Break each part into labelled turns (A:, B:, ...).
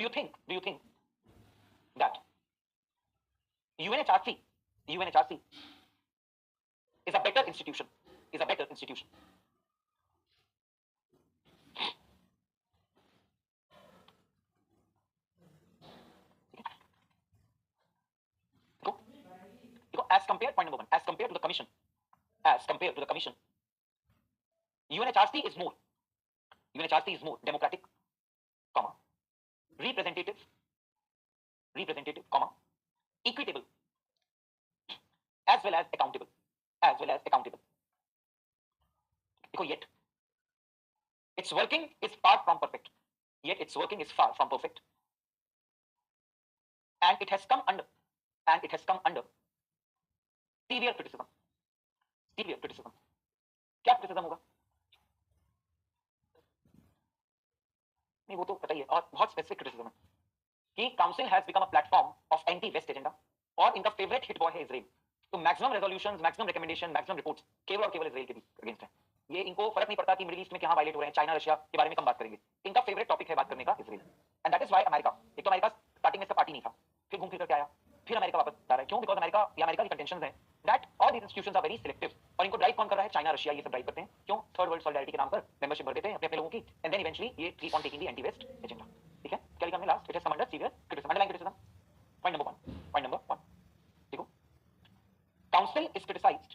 A: Do you think that UNHRC is a better institution? Is a better institution? देखो देखो as compared, point number one, as compared to the commission, UNHRC is more democratic, comma, representative, comma, equitable, as well as accountable, देखो yet its working is far from perfect, and it has come under severe criticism. क्या criticism होगा? नहीं, वो तो पता ही है, और बहुत स्पेसिफिक क्रिटिसिज्म है कि council has become a platform of anti west agenda, और इनका फेवरेट हिट बॉय है इजराइल। तो maximum resolutions, maximum recommendation, maximum reports केवल और केवल इजराइल के अगेंस्ट है। ये इनको फर्क नहीं पड़ता कि मिडिल ईस्ट में क्या वायलेट हो रहे हैं, चाइना रशिया के बारे में कम बात करेंगे, इनका फेवरेट टॉपिक है बात करने का Israel. And that is why America, एक तो अमेरिका स्टार्टिंग में इसका पार्टी नहीं था, फिर घूम फिर करके आया, फिर अमेरिका वापस आ रहा है। क्यों? बिकॉज अमेरिका की कंटेंशंस हैं that all these institutions are very selective, और इनको ड्राइव कौन कर रहा है? चाइना रशिया, ये सब ड्राइव करते हैं। क्यों? थर्ड वर्ल्ड सॉलिडारिटी के नाम पर मेंबरशिप भर देते हैं अपने अपने लोगों की, एंड देन इवेंचुअली ये keep on taking the anti west agenda. ठीक है, क्या लिखा हमने last? It has come under severe criticism, underline criticism. Point number 1, देखो, council is criticized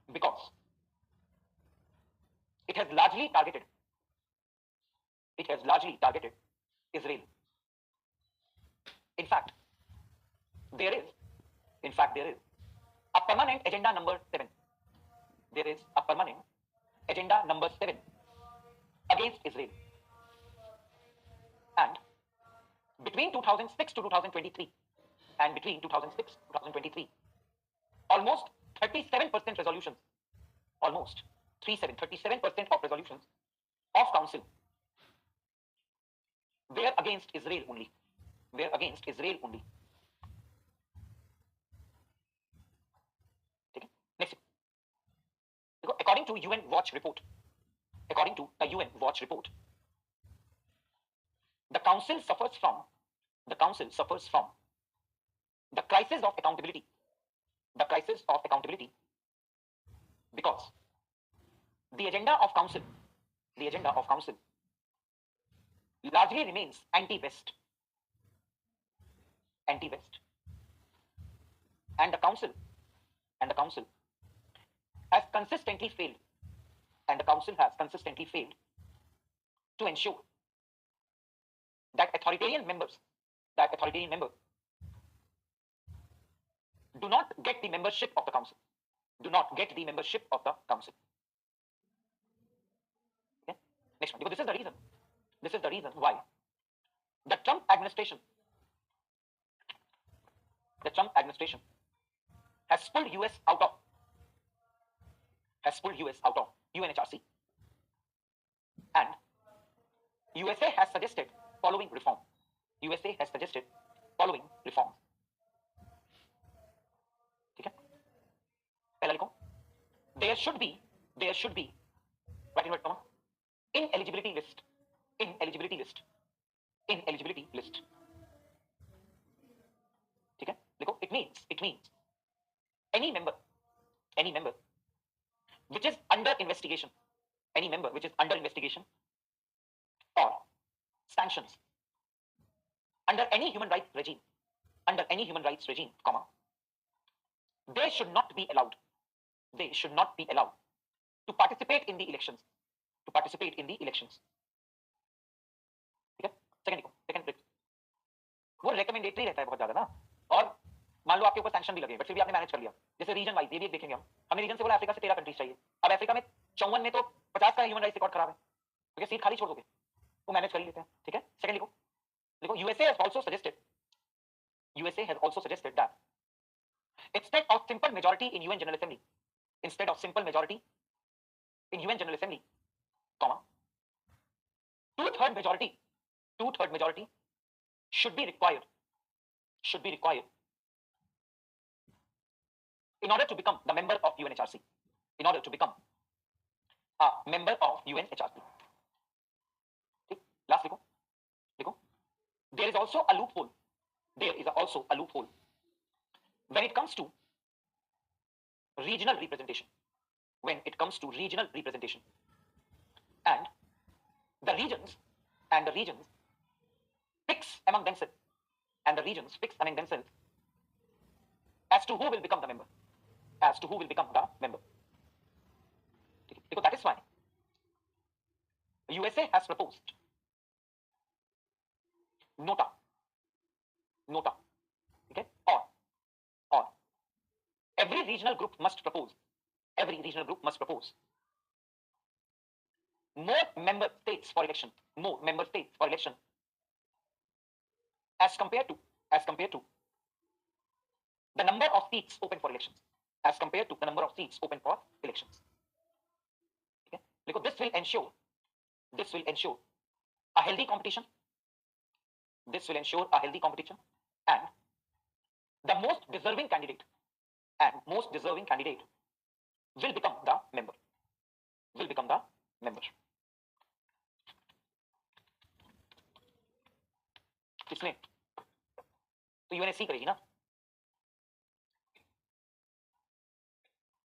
A: because it has largely targeted Israel. In fact, there is a permanent agenda number 7. There is a permanent agenda number 7 against Israel. And between 2006 to 2023, almost 37% resolutions, almost 37% of resolutions of council were against Israel only. ठीक है, next, देखो, according to UN Watch report, the council suffers from the crisis of accountability, because the agenda of council largely remains anti-west, and the council has consistently failed to ensure that authoritarian members do not get the membership of the council. Okay? Next one. Because this is the reason why the Trump administration has pulled US out of UNHRC, and USA has suggested following reforms. ठीक है, पहला लिखो, there should be right inverted comma, ineligibility list. ठीक है, देखो, it means any member which is under investigation, or sanctions under any human rights regime, comma, they should not be allowed to participate in the elections. ठीक है, second trick, वो रेकमेंडेटरी रहता है बहुत ज्यादा ना, और मान लो आपके ऊपर सैंक्शन भी लगे, बट फिर भी आपने मैनेज कर लिया। जैसे रीजन वाइज ये भी देखेंगे हमने रीजन से बोला अफ्रीका से 13 कंट्रीज चाहिए, अब अफ्रीका में 54 में तो 50 का ह्यूमन राइट्स रिकॉर्ड खराब है, तो क्या सीट खाली छोड़ दोगे? वो मैनेज कर ही लेते हैं। ठीक है, सेकंड लिखो, USA has also suggested that instead of simple majority in UN General Assembly, comma, two-third majority should be required in order to become the member of UNHRC. ठीक, लास्ट लिखो, there is also a loophole. There is also a loophole when it comes to regional representation. When it comes to regional representation, and the regions fix among themselves, and the regions fix among themselves as to who will become the member, as to who will become the member. Because that is why USA has proposed NOTA, NOTA, okay, or every regional group must propose, every regional group must propose more member states for election, more member states for election as compared to the number of seats open for elections, as compared to the number of seats open for elections. Okay? Because this will ensure a healthy competition. This will ensure a healthy competition, and the most deserving candidate will become the member. Will become the member. किसने? तो UNSC करेगी ना?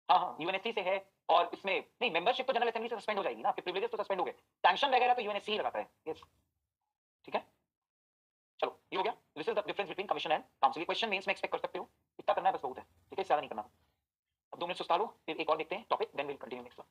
A: हाँ, UNSC से है, और इसमें नहीं, मेंबरशिप तो जनरल असेंबली से सस्पेंड हो जाएगी ना, फिर प्रिविलेजेस तो सस्पेंड हो गए, सैंक्शन वगैरह तो यूएनएससी ही लगाता है। यस, ठीक है, चलो ये हो गया। This is the difference between commission and council. Question mains में एक्सपेक्ट कर सकते हो, इतना करना है बस, बहुत है, ठीक है, ज्यादा नहीं करना। अब 2 मिनट सुस्ता लो, फिर एक और देखते हैं topic, then will continue next one.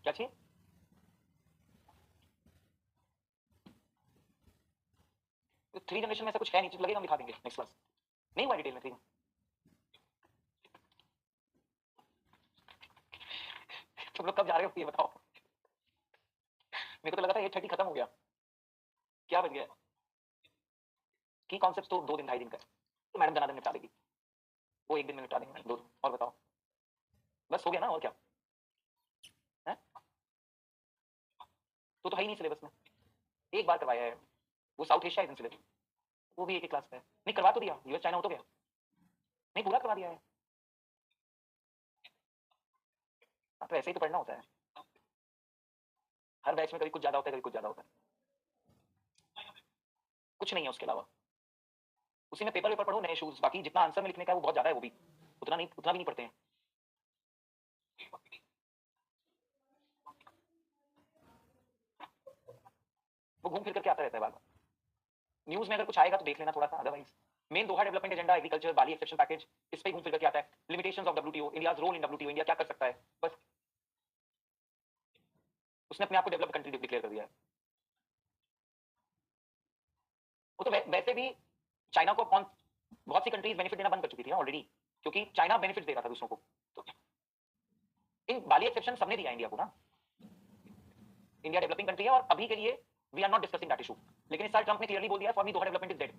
A: क्या चाहिए? तो 3 जनरेशन में ऐसा कुछ है नहीं, लगेगा हम दिखा देंगे नेक्स्ट क्लास, नहीं हुआ डिटेल में 3। तुम लोग कब जा रहे हो ये बताओ? मेरे को तो लगा था 8:30 खत्म हो गया, क्या बच गया? की कॉन्सेप्ट तो 2 दिन 2.5 दिन का है, तो मैडम जनार्दन निपटा देगी, वो 1 दिन में निपटा देंगे। 2 और बताओ, बस हो गया ना, और क्या है? तो है ही नहीं सिलेबस में, एक बार करवाया है, वो साउथ एशिया है सिलेबस, वो भी एक क्लास में नहीं करवा तो दिया, यूएस चाइना हो तो गया, नहीं पूरा करवा दिया है। तो ऐसे ही तो पढ़ना होता है, हर बैच में कभी कुछ ज्यादा होता है, कभी कुछ ज्यादा होता है, कुछ नहीं है उसके अलावा। उसी में पेपर पढ़ो, नए शूज, बाकी जितना आंसर में लिखने का है वो बहुत ज्यादा है, वो भी उतना भी नहीं पढ़ते हैं। वो घूम फिर करके आता रहता है बार बार। न्यूज में अगर कुछ आएगा तो देख लेना थोड़ा सा, otherwise main Doha development agenda, agriculture, Bali exception package, इस पे घूम फिर करके आता है। Limitations of WTO, India's role in WTO, India क्या कर सकता है, बस उसने अपने आप को डेवलप कंट्री डिक्लेयर कर दिया है। वो तो वैसे भी चाइना को कौन, बहुत सी कंट्रीज बेनिफिट देना बंद कर चुकी थी ना ऑलरेडी, क्योंकि चाइना बेनिफिट दे रहा था दूसरों को, तो इन बाली एक्सेप्शन सबने दिया इंडिया को ना। इंडिया डेवलपिंग कंट्री है, और अभी के लिए we are not discussing that issue, लेकिन इस साल ट्रंप ने क्लियरली बोल दिया for me Doha development is dead,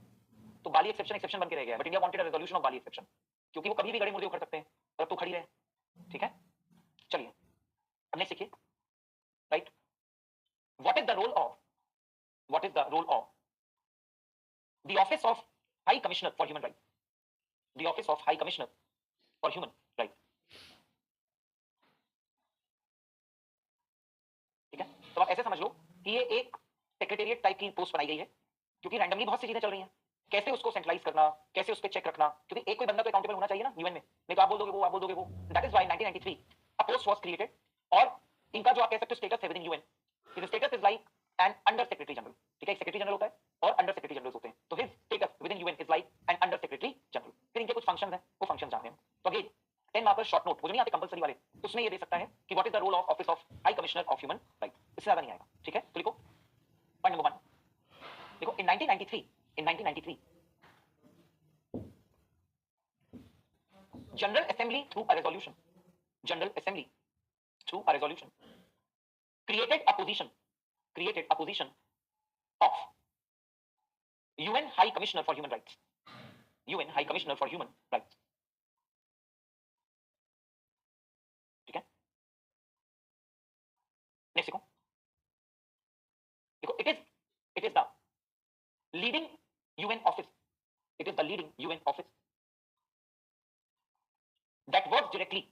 A: तो बाली एक्सेप्शन बन के रह गया, but India wanted a resolution of Bali exception, क्योंकि वो कभी भी गड़े मुर्दे उखड़ सकते हैं, और अब तो खड़ी रहे, ठीक है। चलिए अब नेक्स्ट देखिए, right, what is the role of the office of high commissioner for human right, the office of high commissioner for human right, ठीक है। तो आप ऐसे समझ लो कि ये एक सेक्रेटेरिएट टाइप की पोस्ट बनाई गई है, क्योंकि रैंडमली बहुत सी चीजें चल रही हैं, कैसे उसको सेंट्रलाइज करना, कैसे उस पर चेक रखना, क्योंकि एक कोई बंदा तो अकाउंटेबल होना चाहिए ना यूएन में, नहीं तो आप बोल दोगे वो, आप बोल दोगे वो। That is why 1993 a post was created, और इनका जो आप कह सकते हो स्टेटस है with in UN, his status is like an under secretary general, ठीक है, एक सेक्रेटरी जनरल होता है और अंडर सेक्रेटरी जनरल होते हैं, तो his status with in UN is like an under secretary general. फिर इनके कुछ फंक्शंस हैं, वो फंक्शन जानते हैं, तो अगेन 10 मार्कर शॉर्ट नोट, वो नहीं आते कंपलसरी वाले, उसमें ये दे सकता है कि what is the role of office of high commissioner of human right, इससे ज्यादा नहीं आएगा, ठीक है। तो लिखो पॉइंट नंबर 1, देखो इन 1993 General Assembly through a resolution. General Assembly through a resolution created a position of UN High Commissioner for Human Rights. UN High Commissioner for Human Rights. ठीक है, नेक्स्ट देखो, देखो it is the leading UN office. It is the leading UN office that works directly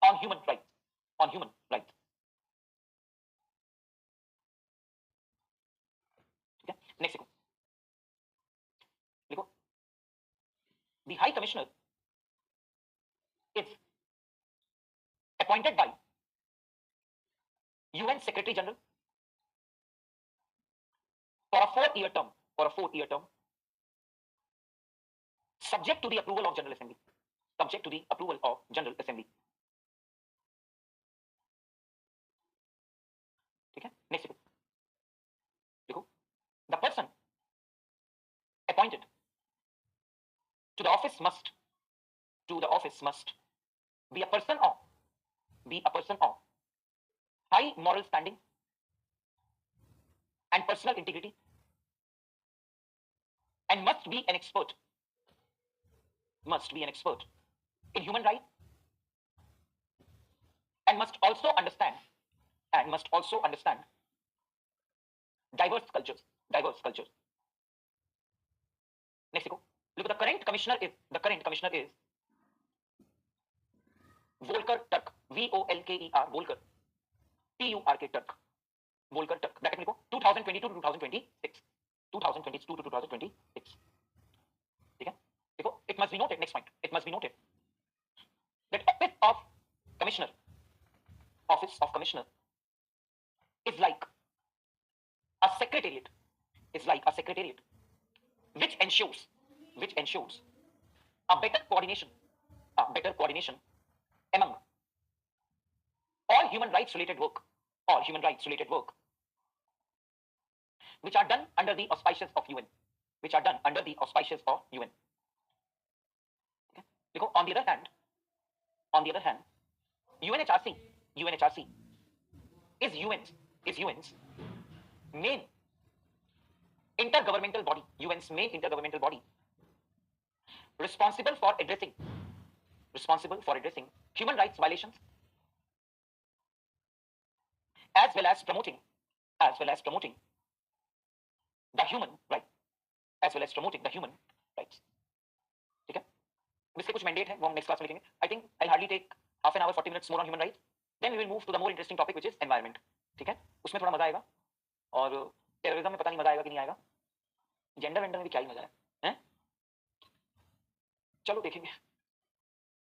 A: on human rights. ठीक है, next देखो, देखो the High Commissioner is appointed by UN Secretary General for a 4-year term, subject to the approval of General Assembly. ठीक है, next देखो, the person appointed to the office must be a person of high moral standing and personal integrity, and must be an expert in human rights, and must also understand diverse cultures. Next go, look, the current commissioner is Volker Turk, VOLKER, Volker, TURK, Turk, Volker Turk. Bracket में लिखो 2022 to 2026. ठीक है, देखो, it must be noted, next point, it must be noted that office of commissioner is like a secretariat, which ensures a better coordination among all human rights related work which are done under the auspices of UN. Okay? Because on the other hand, UNHRC is UN's main intergovernmental body, responsible for addressing human rights violations, as well as promoting the human rights. ठीक है, इसके कुछ mandate है, वो हम next class में लिखेंगे. I think I hardly take half an hour 40 minutes more on human rights, then we will move to the more interesting topic which is environment. ठीक है, उसमें थोड़ा मजा आएगा, और टेररिज्म में पता नहीं मजा आएगा कि नहीं आएगा, जेंडर में भी क्या ही मजा है. चलो देखेंगे.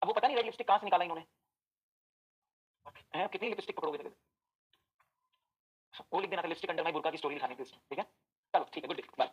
A: अब वो पता नहीं रेड लिपस्टिक कहां से निकाला इन्होंने, कितनी लिपस्टिक पकड़ोगे, वो लिख देना था लिपस्टिक अंडर माय बुर्का की स्टोरी लिखाने के लिए. ठीक है, चलो ठीक है, गुड डे, बाय.